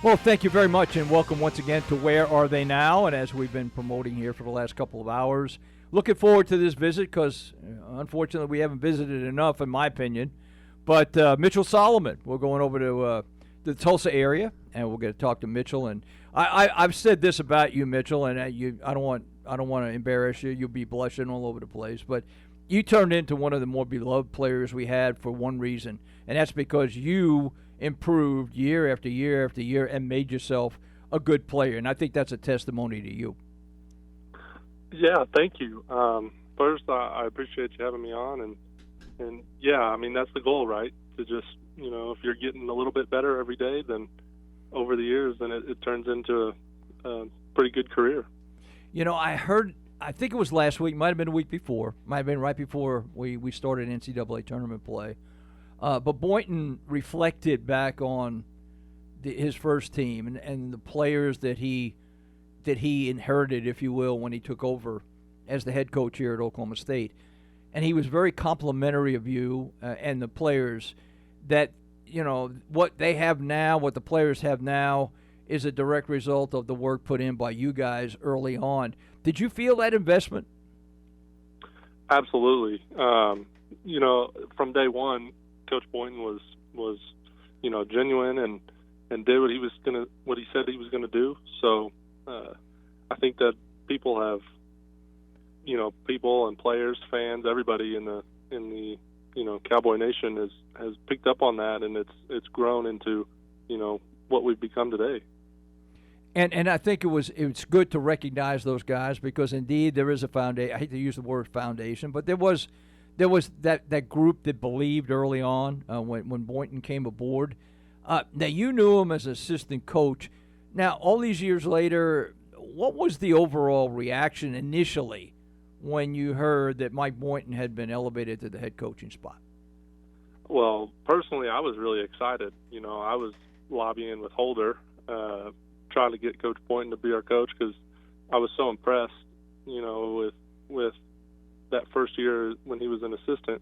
Well, thank you very much, and welcome once again to Where Are They Now? And as we've been promoting here for the last couple of hours, looking forward to this visit because, unfortunately, we haven't visited enough, in my opinion. But Mitchell Solomon, we're going over to the Tulsa area, and we're going to talk to Mitchell. And I've said this about you, Mitchell, and I don't want to embarrass you. You'll be blushing all over the place, but you turned into one of the more beloved players we had for one reason, and that's because you improved year after year after year and made yourself a good player. And I think that's a testimony to you. Yeah, thank you. First, I appreciate you having me on. And yeah, I mean, that's the goal, right? To just, if you're getting a little bit better every day, then over the years, then it turns into a pretty good career. I think it was last week, might have been the week before, might have been right before we started NCAA tournament play. But Boynton reflected back on his first team and the players that he inherited, if you will, when he took over as the head coach here at Oklahoma State. And he was very complimentary of you and the players that, what they have now, what the players have now is a direct result of the work put in by you guys early on. Did you feel that investment? Absolutely. From day one, Coach Boynton was genuine and did what he said he was gonna do. So I think that people and players, fans, everybody in the Cowboy Nation has picked up on that, and it's grown into what we've become today. And I think it's good to recognize those guys because indeed there is a foundation. I hate to use the word foundation, but there was that group that believed early on when Boynton came aboard. Now, you knew him as assistant coach. Now, all these years later, what was the overall reaction initially when you heard that Mike Boynton had been elevated to the head coaching spot? Well, personally, I was really excited. I was lobbying with Holder, trying to get Coach Boynton to be our coach because I was so impressed, with that first year when he was an assistant.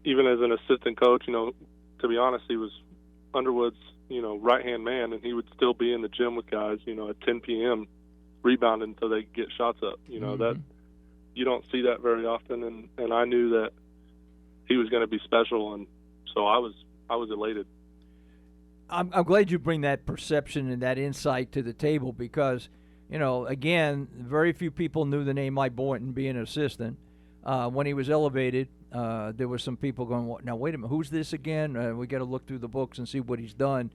Even as an assistant coach, to be honest, he was Underwood's, right-hand man, and he would still be in the gym with guys, at 10 p.m. rebounding until they get shots up. That you don't see that very often, and I knew that he was going to be special, and so I was elated. I'm glad you bring that perception and that insight to the table because, again, very few people knew the name Mike Boynton being an assistant. When he was elevated, there were some people going, now, wait a minute, who's this again? We got to look through the books and see what he's done.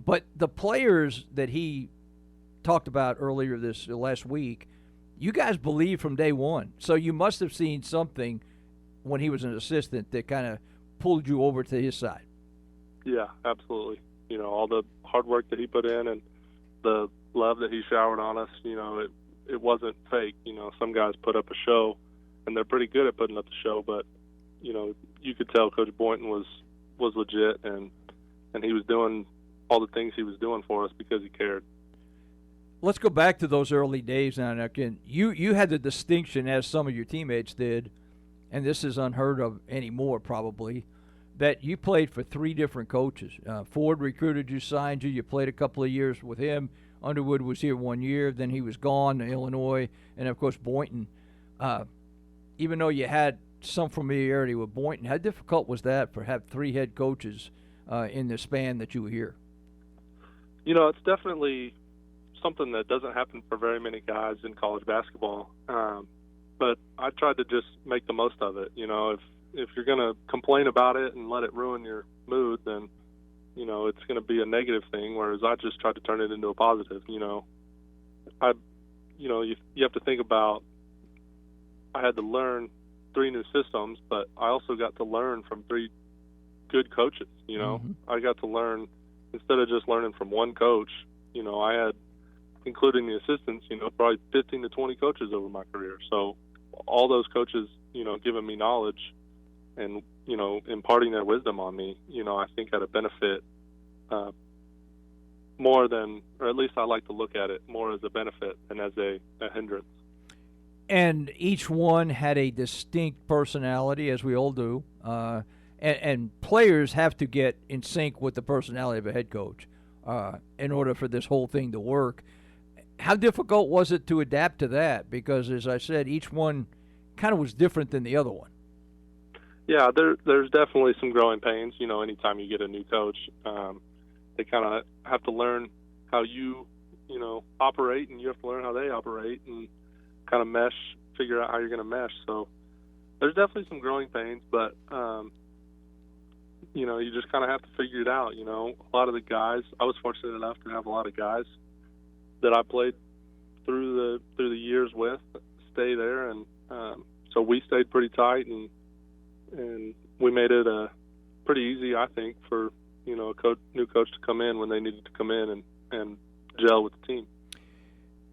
But the players that he talked about earlier this last week, you guys believed from day one. So you must have seen something when he was an assistant that kind of pulled you over to his side. Yeah, absolutely. All the hard work that he put in and the love that he showered on us, it wasn't fake. Some guys put up a show, and they're pretty good at putting up the show, but, you could tell Coach Boynton was legit, and he was doing all the things he was doing for us because he cared. Let's go back to those early days now. Again, you had the distinction, as some of your teammates did, and this is unheard of anymore probably, that you played for three different coaches. Ford recruited you, signed you. You played a couple of years with him. Underwood was here 1 year. Then he was gone to Illinois. And, of course, Boynton. Even though you had some familiarity with Boynton, how difficult was that for have three head coaches in the span that you were here? It's definitely something that doesn't happen for very many guys in college basketball. But I tried to just make the most of it. If you're going to complain about it and let it ruin your mood, then, it's going to be a negative thing, whereas I just tried to turn it into a positive. You have to think about, I had to learn three new systems, but I also got to learn from three good coaches. I got to learn, instead of just learning from one coach, I had, including the assistants, probably 15 to 20 coaches over my career. So all those coaches, giving me knowledge and, imparting their wisdom on me, I think had a benefit more than, or at least I like to look at it more as a benefit than as a hindrance. And each one had a distinct personality, as we all do. And players have to get in sync with the personality of a head coach. in order for this whole thing to work. How difficult was it to adapt to that? Because, as I said, each one kind of was different than the other one. Yeah, there's definitely some growing pains. Anytime you get a new coach, they kind of have to learn how you operate, and you have to learn how they operate, and kind of figure out how you're going to mesh. So there's definitely some growing pains, but you just kind of have to figure it out. A lot of the guys, I was fortunate enough to have a lot of guys that I played through the years with stay there, and so we stayed pretty tight, and we made it pretty easy, I think, for a new coach to come in when they needed to come in and gel with the team.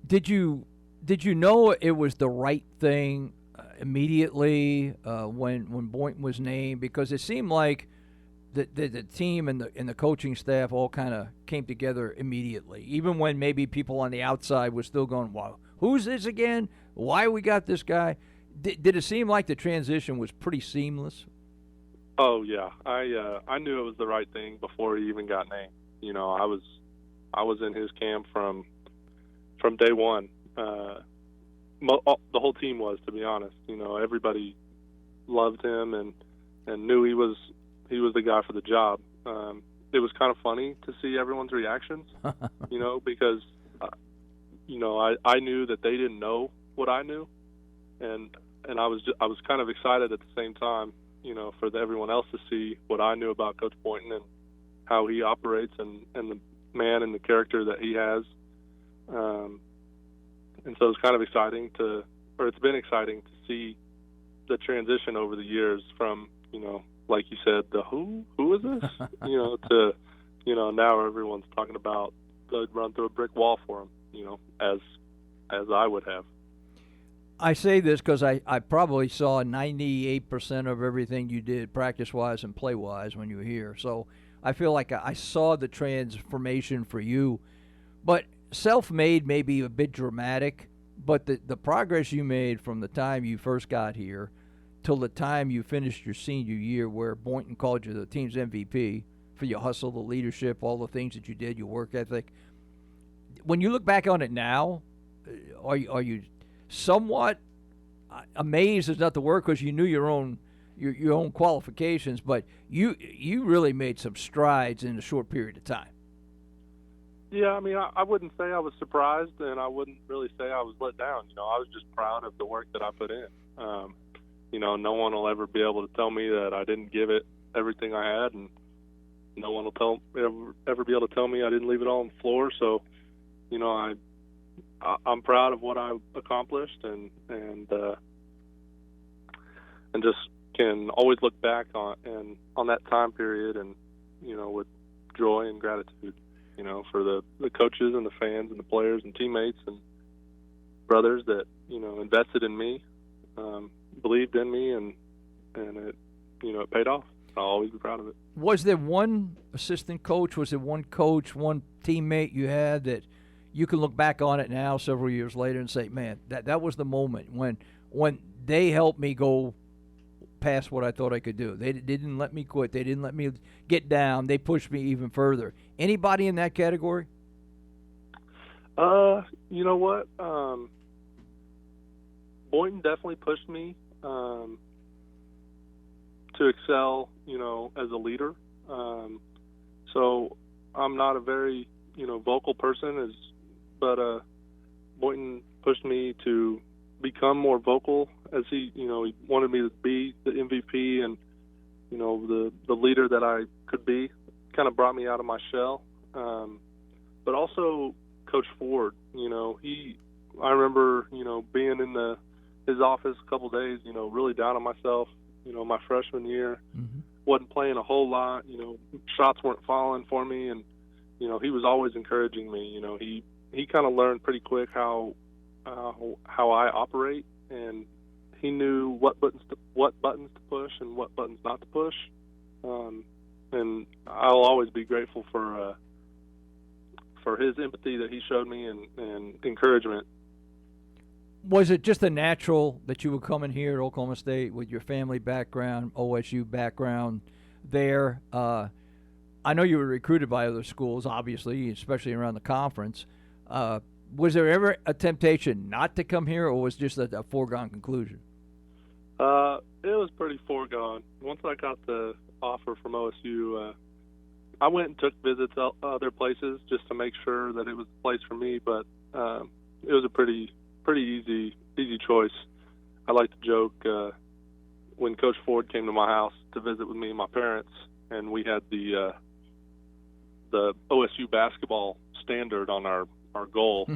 Did you know it was the right thing immediately when Boynton was named? Because it seemed like the team and the coaching staff all kind of came together immediately, even when maybe people on the outside were still going, "Wow, who's this again? Why we got this guy?" Did it seem like the transition was pretty seamless? Oh yeah, I knew it was the right thing before he even got named. I was in his camp from day one. The whole team was, to be honest. Everybody loved him and knew he was the guy for the job. It was kind of funny to see everyone's reactions, because I knew that they didn't know what I knew, and I was kind of excited at the same time, for everyone else to see what I knew about Coach Boynton and how he operates and the man and the character that he has. And so it's kind of exciting it's been exciting to see the transition over the years from, like you said, the who is this, to, now everyone's talking about they'd run through a brick wall for him, as I would have. I say this because I probably saw 98% of everything you did practice-wise and play-wise when you were here. So I feel like I saw the transformation for you. But self-made may be a bit dramatic, but the progress you made from the time you first got here till the time you finished your senior year, where Boynton called you the team's MVP for your hustle, the leadership, all the things that you did, your work ethic. When you look back on it now, are you somewhat amazed is not the word, because you knew your own qualifications, but you really made some strides in a short period of time? Yeah, I mean, I wouldn't say I was surprised, and I wouldn't really say I was let down. I was just proud of the work that I put in. No one will ever be able to tell me that I didn't give it everything I had, and no one will ever be able to tell me I didn't leave it all on the floor. So, I'm proud of what I accomplished, and just can always look back on that time period, and with joy and gratitude, for the coaches and the fans and the players and teammates and brothers that invested in me, believed in me, and it it paid off. I'll always be proud of it. Was there one assistant coach? Was there one coach, one teammate you had that you can look back on it now, several years later, and say, "Man, that was the moment when they helped me go past what I thought I could do. They didn't let me quit. They didn't let me get down. They pushed me even further." Anybody in that category? You know what? Boynton definitely pushed me to excel, as a leader. So I'm not a very, vocal person, but Boynton pushed me to become more vocal, as he wanted me to be the MVP and, the leader that I could be. Kind of brought me out of my shell. But also Coach Ford, I remember, being in his office a couple of days, really down on myself, my freshman year. Mm-hmm. Wasn't playing a whole lot, shots weren't falling for me, and, he was always encouraging me. He kind of learned pretty quick how I operate, and he knew what buttons to push and what buttons not to push. And I'll always be grateful for his empathy that he showed me and encouragement. Was it just a natural that you would come in here at Oklahoma State with your family background, OSU background there? I know you were recruited by other schools, obviously, especially around the conference. Was there ever a temptation not to come here, or was it just a foregone conclusion? It was pretty foregone. Once I got the offer from OSU, I went and took visits other places just to make sure that it was the place for me. But it was a pretty easy choice. I like to joke when Coach Ford came to my house to visit with me and my parents, and we had the OSU basketball standard on our goal.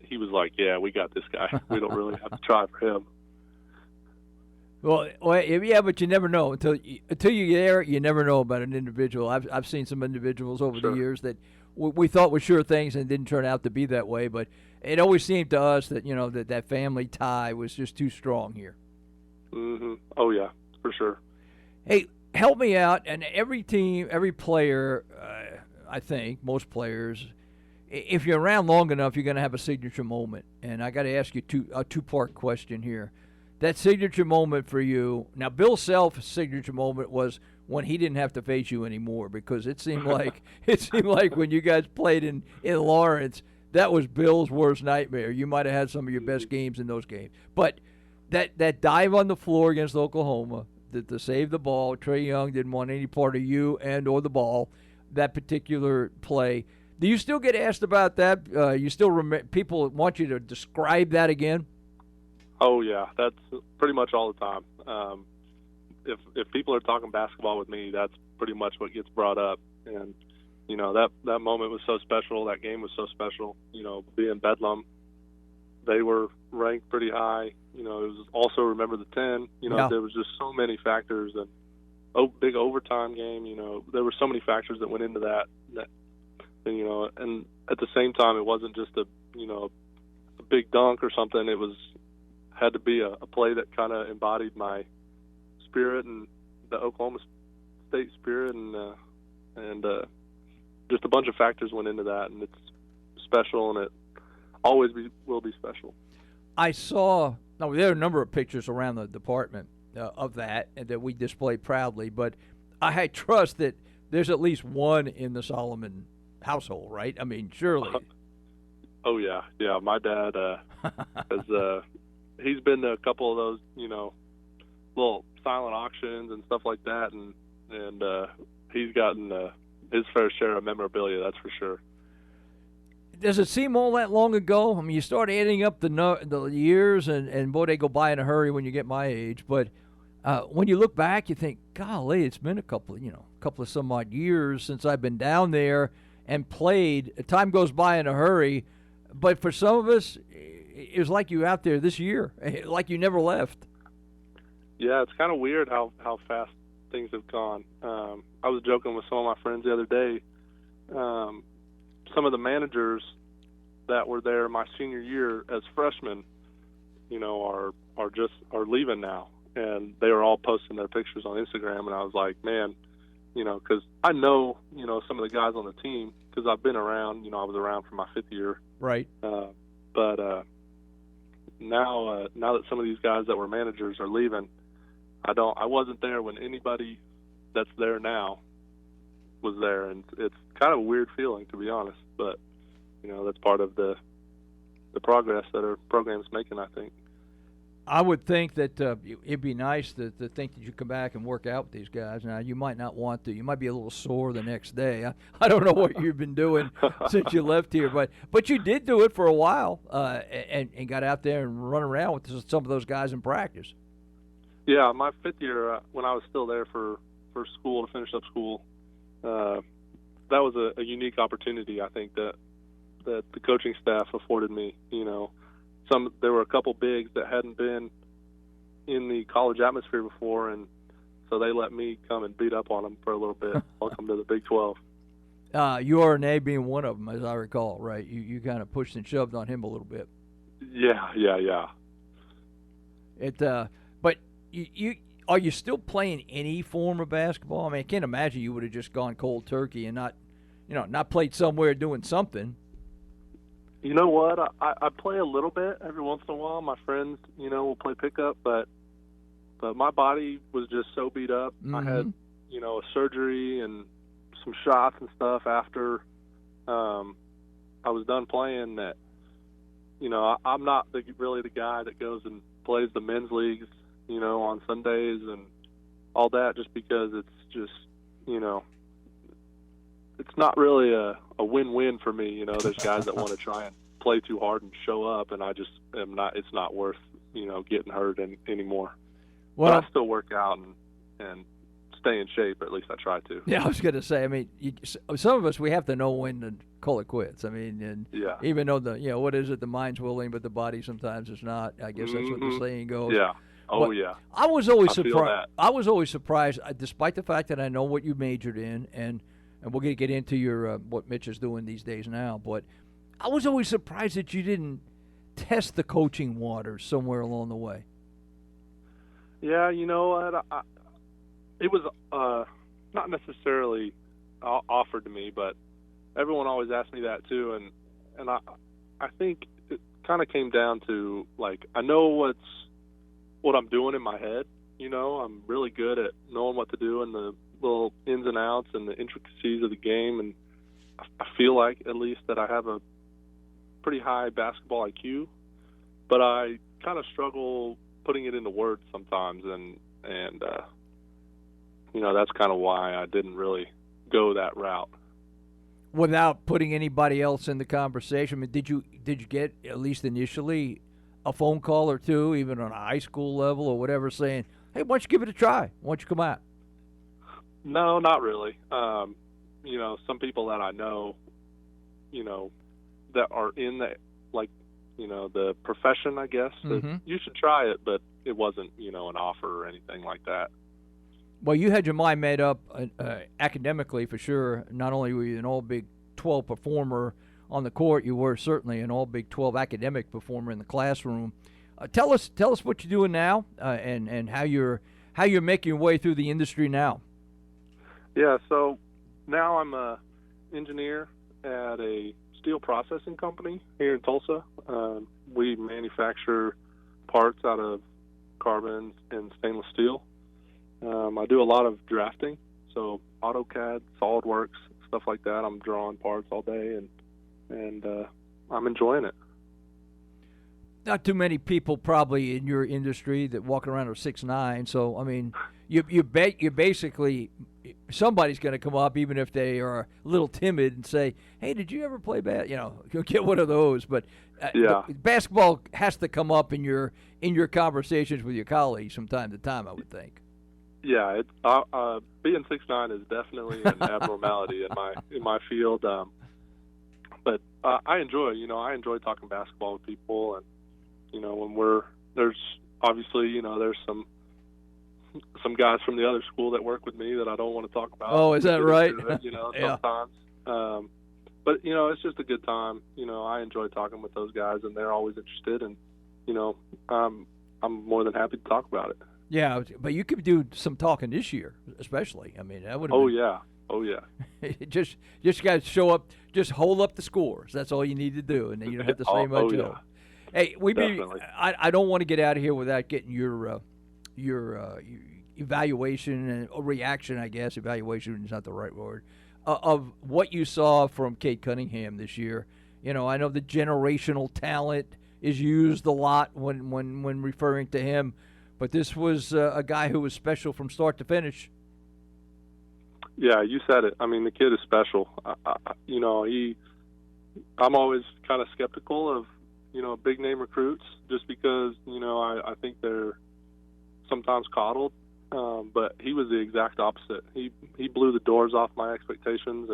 He was like, "Yeah, we got this guy. We don't really have to try for him." Well, yeah, but you never know until you're there. You never know about an individual. I've seen some individuals over the years that we thought were sure things and didn't turn out to be that way. But it always seemed to us that that family tie was just too strong here. Mm-hmm. Oh yeah, for sure. Hey, help me out. And every team, every player, I think most players, if you're around long enough, you're going to have a signature moment. And I got to ask you a two-part question here. That signature moment for you. Now, Bill Self's signature moment was when he didn't have to face you anymore, because it seemed like when you guys played in Lawrence, that was Bill's worst nightmare. You might have had some of your best games in those games. But that dive on the floor against Oklahoma, to save the ball, Trae Young didn't want any part of you and or the ball, that particular play. Do you still get asked about that? You still people want you to describe that again? Oh yeah, that's pretty much all the time. If people are talking basketball with me, that's pretty much what gets brought up. And that moment was so special. That game was so special. Being Bedlam, they were ranked pretty high. It was also remember the 10. There was just so many factors, and big overtime game. There were so many factors that went into that. And at the same time, it wasn't just a big dunk or something. It had to be a play that kind of embodied my spirit and the Oklahoma State spirit, and just a bunch of factors went into that, and it's special, and it always will be special. I saw. Now, there are a number of pictures around the department of that we display proudly, but I trust that there's at least one in the Solomon household, right? I mean, surely. Oh yeah. My dad has. He's been to a couple of those, little silent auctions and stuff like that, and he's gotten his fair share of memorabilia, that's for sure. Does it seem all that long ago? I mean, you start adding up the years, and boy, they go by in a hurry when you get my age. But when you look back, you think, golly, it's been a couple of some odd years since I've been down there and played. Time goes by in a hurry, but for some of us, it was like you were out there this year, like you never left. Yeah, it's kind of weird how fast things have gone. I was joking with some of my friends the other day. Some of the managers that were there my senior year as freshmen, are leaving now, and they were all posting their pictures on Instagram, and I was like, man, because I know some of the guys on the team, because I've been around. I was around for my fifth year, right? But now that some of these guys that were managers are leaving, I wasn't there when anybody that's there now was there, and it's kind of a weird feeling, to be honest. But that's part of the progress that our program's making, I think. I would think that it'd be nice to think that you come back and work out with these guys. Now, you might not want to. You might be a little sore the next day. I don't know what you've been doing since you left here, but you did do it for a while and got out there and run around with some of those guys in practice. Yeah, my fifth year, when I was still there for school, to finish up school, that was a unique opportunity, I think, that the coaching staff afforded me. There were a couple bigs that hadn't been in the college atmosphere before, and so they let me come and beat up on them for a little bit. Welcome to the Big 12. URNA being one of them, as I recall, right? You kind of pushed and shoved on him a little bit. Yeah. But you are you still playing any form of basketball? I mean, I can't imagine you would have just gone cold turkey and not played somewhere doing something. You know what? I play a little bit every once in a while. My friends, will play pickup, but my body was just so beat up. Mm-hmm. I had, a surgery and some shots and stuff after I was done playing that, I'm not really the guy that goes and plays the men's leagues, on Sundays and all that, just because it's just, it's not really a win-win for me. There's guys that want to try and play too hard and show up, and I just am not. It's not worth getting hurt anymore. Well, but I still work out and stay in shape. At least I try to. Yeah, I was going to say. I mean, some of us, we have to know when to call it quits. I mean, and even though what is it? The mind's willing, but the body sometimes is not. I guess that's what the saying goes. Yeah. Oh, but yeah. I was always surprised. I was always surprised, despite the fact that I know what you majored in, and we're going to get into your what Mitch is doing these days now. But I was always surprised that you didn't test the coaching waters somewhere along the way. Yeah, you know what? It was not necessarily offered to me, but everyone always asked me that too, and I think it kind of came down to, like, I know what I'm doing in my head. I'm really good at knowing what to do and the little ins and outs and the intricacies of the game, and I feel like at least that I have a pretty high basketball IQ, but I kind of struggle putting it into words sometimes, and that's kind of why I didn't really go that route. Without putting anybody else in the conversation, I mean, did you get, at least initially, a phone call or two, even on a high school level or whatever, saying, "Hey, why don't you give it a try? Why don't you come out?" No, not really. Some people that I know, that are in the, like, the profession, I guess, that you should try it, but it wasn't, an offer or anything like that. Well, you had your mind made up academically, for sure. Not only were you an all-Big 12 performer on the court, you were certainly an all-Big 12 academic performer in the classroom. Tell us what you're doing now, and how you're making your way through the industry now. Yeah, so now I'm a engineer at a steel processing company here in Tulsa. We manufacture parts out of carbon and stainless steel. I do a lot of drafting, so AutoCAD, SolidWorks, stuff like that. I'm drawing parts all day, and I'm enjoying it. Not too many people probably in your industry that walk around are 6'9", so I mean, you basically, somebody's going to come up, even if they are a little timid, and say, "Hey, did you ever play you'll get one of those." But basketball has to come up in your conversations with your colleagues from time to time, I would think. Yeah, being 6'9" is definitely an abnormality in my field. But I enjoy talking basketball with people, and when there's obviously there's some guys from the other school that work with me that I don't want to talk about. Oh, is that right? Yeah. Sometimes. But it's just a good time. I enjoy talking with those guys, and they're always interested, and I'm more than happy to talk about it. Yeah, but you could do some talking this year, especially. I mean, that would. Oh yeah. just got to show up. Just hold up the scores. That's all you need to do, and then you don't have to say much else. Hey, I don't want to get out of here without getting your evaluation or reaction. I guess evaluation is not the right word, of what you saw from Cade Cunningham this year. I know the generational talent is used a lot when referring to him. But this was a guy who was special from start to finish. Yeah, you said it. I mean, the kid is special. I'm always kind of skeptical of, big name recruits, just because, I think they're sometimes coddled. But he was the exact opposite. He blew the doors off my expectations,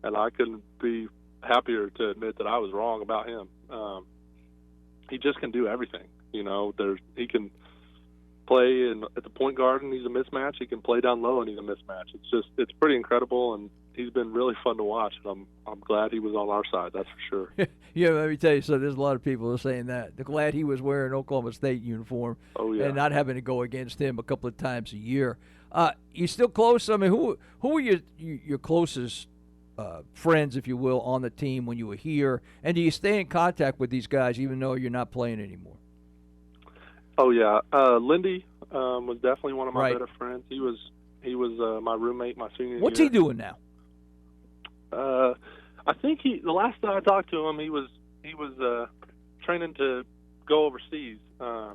and I couldn't be happier to admit that I was wrong about him. He just can do everything. He can play at the point guard and he's a mismatch. He can play down low and he's a mismatch. It's pretty incredible, and he's been really fun to watch. And I'm glad he was on our side. That's for sure. Yeah, let me tell you. So there's a lot of people who are saying that. They're glad he was wearing Oklahoma State uniform. Oh yeah. And not having to go against him a couple of times a year. You still close? I mean, who are your closest friends, if you will, on the team when you were here? And do you stay in contact with these guys even though you're not playing anymore? Oh yeah, Lindy was definitely one of my better friends. He was my roommate my senior year. What's he doing now? I think the last time I talked to him, he was training to go overseas. I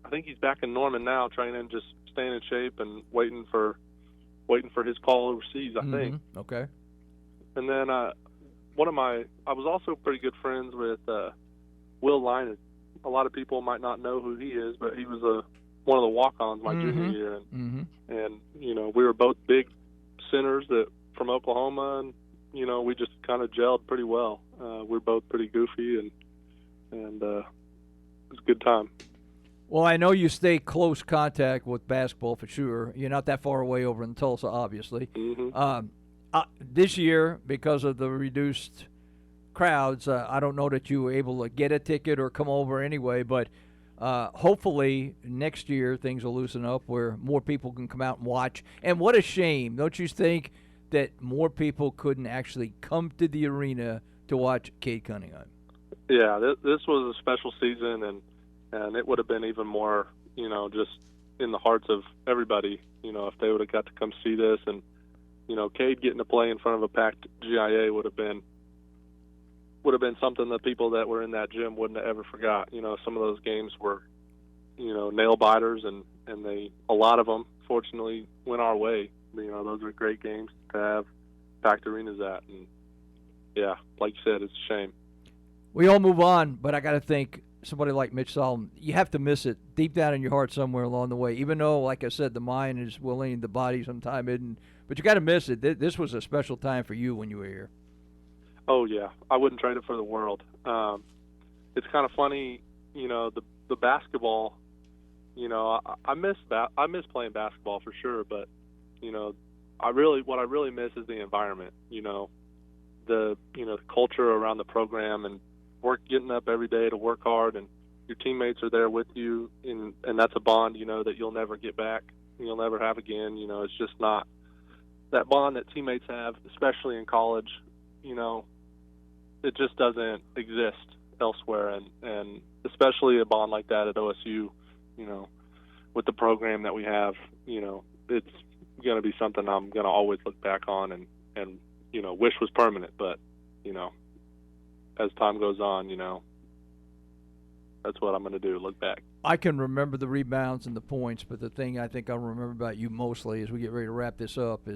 think he's back in Norman now, training, just staying in shape and waiting for his call overseas, I think. Okay. And then I was also pretty good friends with Will Linus. A lot of people might not know who he is, but he was one of the walk-ons my junior year, and we were both big centers from Oklahoma, and we just kind of gelled pretty well. We're both pretty goofy, and it was a good time. Well, I know you stay close contact with basketball for sure. You're not that far away over in Tulsa, obviously. This year, because of the reduced crowds, I don't know that you were able to get a ticket or come over anyway, but hopefully next year things will loosen up where more people can come out and watch. And what a shame, don't you think, that more people couldn't actually come to the arena to watch Cade Cunningham? Yeah, this was a special season, and it would have been even more, just in the hearts of everybody, if they would have got to come see this. And, Cade getting to play in front of a packed GIA would have been something that people that were in that gym wouldn't have ever forgot. Some of those games were, nail biters, and a lot of them, fortunately, went our way. Those are great games to have packed arenas at. And, yeah, like you said, it's a shame. We all move on, but I got to think somebody like Mitch Solomon, you have to miss it deep down in your heart somewhere along the way, even though, like I said, the mind is willing, the body sometimes isn't. But you got to miss it. This was a special time for you when you were here. Oh, yeah. I wouldn't trade it for the world. It's kind of funny, the basketball, I miss playing basketball for sure, but, what I really miss is the environment, the culture around the program, and getting up every day to work hard, and your teammates are there with you, and that's a bond, that you'll never get back, you'll never have again. It's just not that bond that teammates have, especially in college. It just doesn't exist elsewhere, and especially a bond like that at OSU, with the program that we have, it's going to be something I'm going to always look back on and wish was permanent. But, as time goes on, that's what I'm going to do, look back. I can remember the rebounds and the points, but the thing I think I'll remember about you mostly as we get ready to wrap this up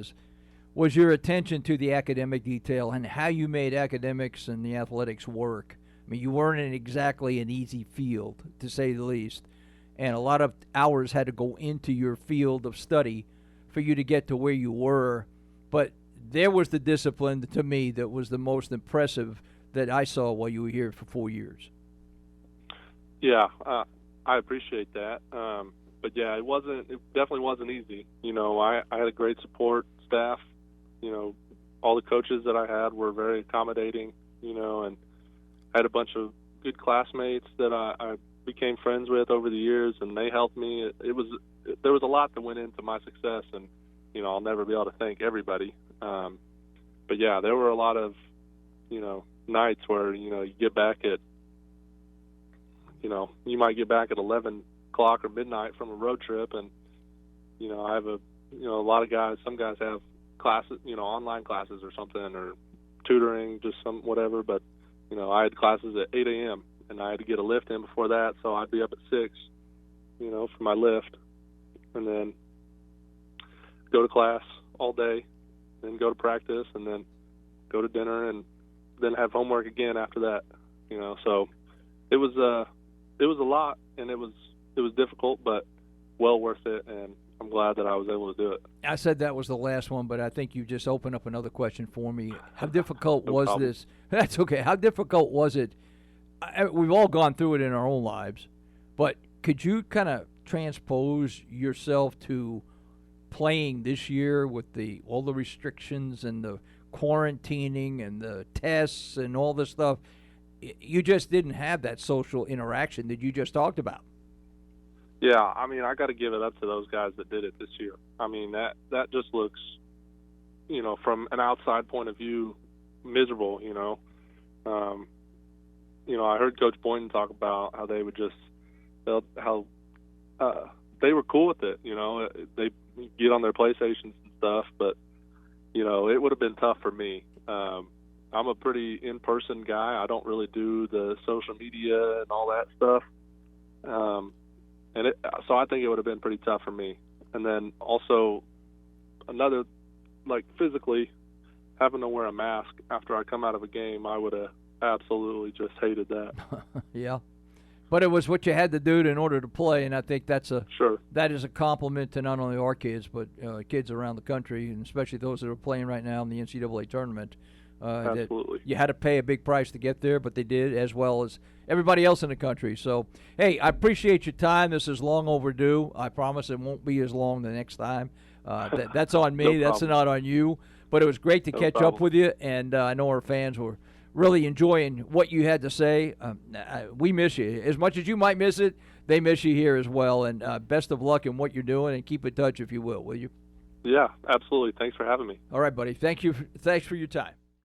was your attention to the academic detail and how you made academics and the athletics work. I mean, you weren't in exactly an easy field, to say the least, and a lot of hours had to go into your field of study for you to get to where you were. But there was the discipline, to me, that was the most impressive that I saw while you were here for 4 years. Yeah, I appreciate that. But yeah, it definitely wasn't easy. I had a great support staff. All the coaches that I had were very accommodating, and I had a bunch of good classmates that I became friends with over the years, and they helped me. There was a lot that went into my success, and, I'll never be able to thank everybody. But yeah, there were a lot of, nights where, you get back at, you might get back at 11 o'clock or midnight from a road trip, and, I have a lot of guys, some guys have classes, online classes or something, or tutoring, just some whatever, but, I had classes at 8 a.m., and I had to get a lift in before that, so I'd be up at 6, for my lift, and then go to class all day, then go to practice, and then go to dinner, and then have homework again after that, so it was a lot, and it was difficult, but well worth it, and I'm glad that I was able to do it. I said that was the last one, but I think you just opened up another question for me. How difficult was this? That's okay. How difficult was it? We've all gone through it in our own lives, but could you kind of transpose yourself to playing this year with all the restrictions and the quarantining and the tests and all this stuff? You just didn't have that social interaction that you just talked about. Yeah, I mean, I got to give it up to those guys that did it this year. I mean, that just looks, from an outside point of view, miserable. I heard Coach Boynton talk about how they would they were cool with it. They get on their PlayStations and stuff, but it would have been tough for me. I'm a pretty in-person guy. I don't really do the social media and all that stuff. So I think it would have been pretty tough for me. And then also another, like physically having to wear a mask after I come out of a game, I would have absolutely just hated that. Yeah. But it was what you had to do in order to play, and I think that is a compliment to not only our kids, but kids around the country, and especially those that are playing right now in the NCAA tournament. Absolutely. You had to pay a big price to get there, but they did, as well as everybody else in the country. So, hey, I appreciate your time. This is long overdue. I promise it won't be as long the next time. That's on me. No That's not on you. But it was great to catch up with you, and I know our fans were really enjoying what you had to say. We miss you. As much as you might miss it, they miss you here as well. And best of luck in what you're doing, and keep in touch if you will you? Yeah, absolutely. Thanks for having me. All right, buddy. Thank you. Thanks for your time.